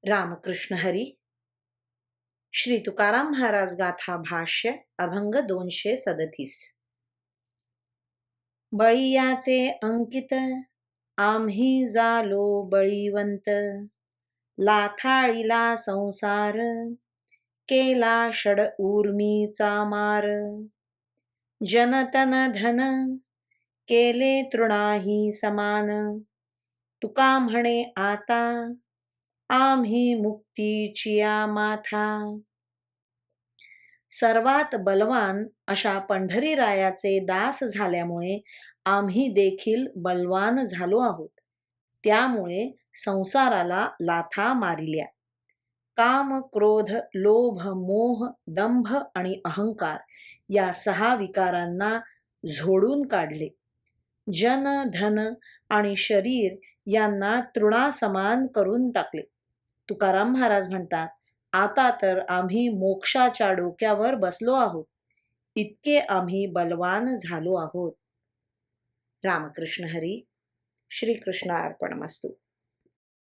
रामकृष्ण हरी. श्री तुकाराम महाराज गाथा भाष्य अभंग 237. बळीयाचे अंकित आम्ही झालो बळीवंत, लाथाळीला संसार केला षड ऊर्मीचा मार. जनतन धन केले तृणाही समान, तुका म्हणे आता आम्ही मुक्तीचिया माथा. सर्वात बलवान अशा पंढरीरायाचे दास झाल्यामुळे आम्ही देखील बलवान झालो आहोत. त्यामुळे संसाराला लाथा मारिल्या. काम, क्रोध, लोभ, मोह, दंभ आणि अहंकार या 6 विकारांना झोडून काढले. जन, धन आणि शरीर यांना तृणासमान करून टाकले. तुकाराम महाराज म्हणतात, आता तर आम्ही मोक्षाच्या डोक्यावर बसलो आहोत. इतके आम्ही बलवान झालो आहोत. रामकृष्ण हरी. श्रीकृष्ण अर्पणमस्तु.